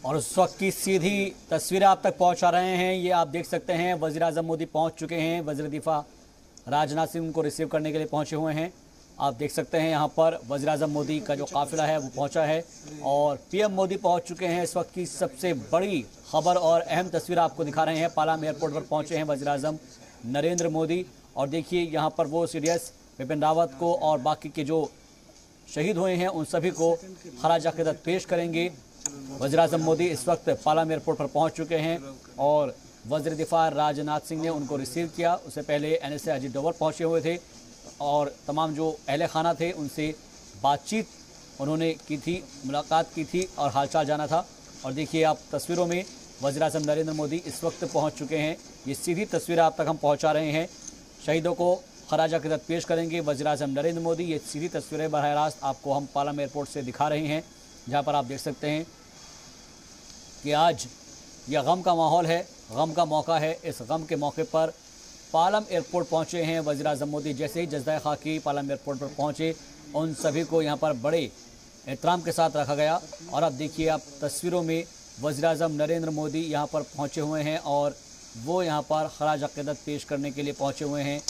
और उस वक्त की सीधी तस्वीरें आप तक पहुंचा रहे हैं। ये आप देख सकते हैं वज़ीर आज़म मोदी पहुंच चुके हैं। वज़ीर दिफा राजनाथ सिंह उनको रिसीव करने के लिए पहुंचे हुए हैं। आप देख सकते हैं यहाँ पर वज़ीर आज़म मोदी का जो काफिला है वो पहुंचा है और पीएम मोदी पहुंच चुके हैं। इस वक्त की सबसे बड़ी खबर और अहम तस्वीर आपको दिखा रहे हैं। पालाम एयरपोर्ट पर पहुंचे हैं वज़ीर आज़म नरेंद्र मोदी और देखिए यहाँ पर वो सीडीएस बिपिन रावत को और बाकी के जो शहीद हुए हैं उन सभी को खराज अकीदत पेश करेंगे। वज़ीर आज़म मोदी इस वक्त पालाम एयरपोर्ट पर पहुंच चुके हैं और वज़ीर दिफा राजनाथ सिंह ने उनको रिसीव किया। उससे पहले एनएसए अजीत डोभाल पहुंचे हुए थे और तमाम जो अहले खाना थे उनसे बातचीत उन्होंने की थी, मुलाकात की थी और हालचाल जाना था। और देखिए आप तस्वीरों में वज़ीर आज़म नरेंद्र मोदी इस वक्त पहुंच चुके हैं। ये सीधी तस्वीर आप तक हम पहुंचा रहे हैं। शहीदों को खराज अकीदत पेश करेंगे वज़ीर आज़म नरेंद्र मोदी। ये सीधी तस्वीरें बराह रास्त आपको हम पालाम एयरपोर्ट से दिखा रहे हैं, जहाँ पर आप देख सकते हैं कि आज यह गम का माहौल है, गम का मौका है। इस गम के मौके पर पालम एयरपोर्ट पहुंचे हैं वज़ीर आज़म मोदी। जैसे ही जज़्बा खाकी पालम एयरपोर्ट पर पहुंचे उन सभी को यहां पर बड़े एहतराम के साथ रखा गया। और अब देखिए आप तस्वीरों में वज़ीर आज़म नरेंद्र मोदी यहां पर पहुंचे हुए हैं और वो यहां पर खराज अकीदत पेश करने के लिए पहुंचे हुए हैं।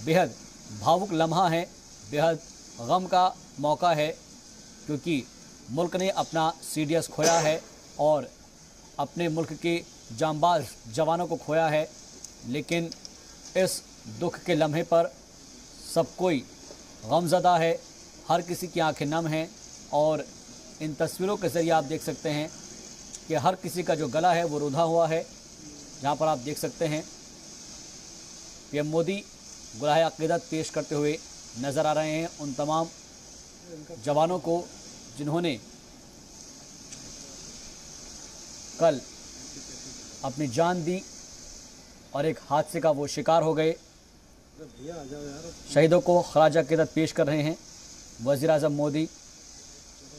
बेहद भावुक लम्हा है, बेहद गम का मौका है, क्योंकि मुल्क ने अपना सीडीएस खोया है और अपने मुल्क के जांबाज जवानों को खोया है। लेकिन इस दुख के लम्हे पर सब कोई गमज़दा है, हर किसी की आंखें नम हैं। और इन तस्वीरों के ज़रिए आप देख सकते हैं कि हर किसी का जो गला है वो रुधा हुआ है। जहां पर आप देख सकते हैं पीएम मोदी गुलाहे अकीदत पेश करते हुए नज़र आ रहे हैं उन तमाम जवानों को जिन्होंने कल अपनी जान दी और एक हादसे का वो शिकार हो गए। शहीदों को खराज अकीदत पेश कर रहे हैं वज़ीर आज़म मोदी।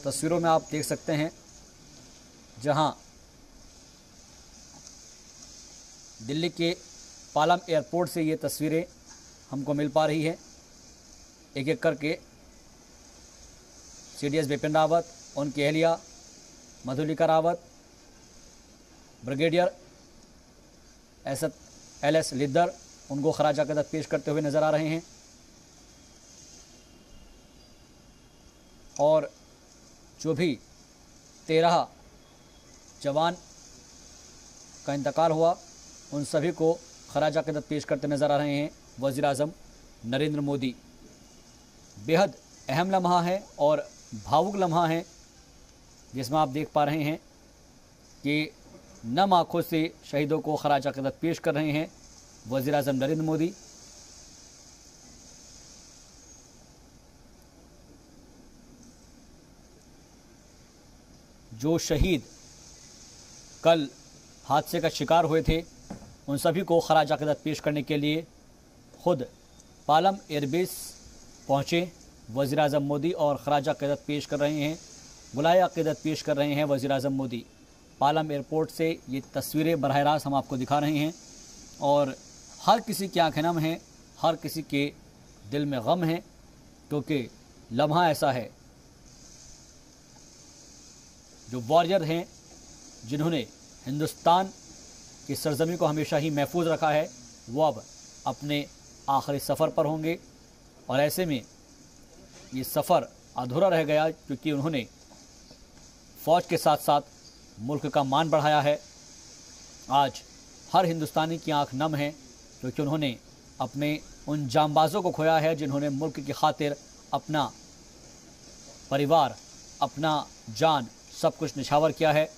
तस्वीरों में आप देख सकते हैं जहां दिल्ली के पालम एयरपोर्ट से ये तस्वीरें हमको मिल पा रही हैं। एक एक करके सीडीएस बिपिन रावत, उनकी अहलिया मधुलिका रावत, ब्रिगेडियर एस लिद्दर उनको खराज अकीदत पेश करते हुए नज़र आ रहे हैं। और जो भी 13 जवान का इंतकाल हुआ उन सभी को खराज अकीदत पेश करते नज़र आ रहे हैं वज़ीर आज़म नरेंद्र मोदी। बेहद अहम लम्हा है और भावुक लम्हा है, जिसमें आप देख पा रहे हैं कि नम आँखों से शहीदों को खराज अकीदत पेश कर रहे हैं वज़ीर आज़म नरेंद्र मोदी। जो शहीद कल हादसे का शिकार हुए थे उन सभी को खराज अकीदत पेश करने के लिए खुद पालम एयरबेस पहुँचे वज़ीर आज़म मोदी और खराज अकीदत पेश कर रहे हैं, गुलाहे अकीदत पेश कर रहे हैं वज़ीर आज़म मोदी। पालम एयरपोर्ट से ये तस्वीरें बराह रास्त हम आपको दिखा रहे हैं और हर किसी की आंखें नम हैं, हर किसी के दिल में गम है, क्योंकि लम्हा ऐसा है जो वॉरियर हैं जिन्होंने हिंदुस्तान की सरजमी को हमेशा ही महफूज रखा है, वो अब अपने आखिरी सफ़र पर होंगे। और ऐसे में ये सफ़र अधूरा रह गया क्योंकि उन्होंने फ़ौज के साथ साथ मुल्क का मान बढ़ाया है। आज हर हिंदुस्तानी की आंख नम है क्योंकि उन्होंने अपने उन जांबाजों को खोया है जिन्होंने मुल्क की खातिर अपना परिवार, अपना जान सब कुछ निछावर किया है।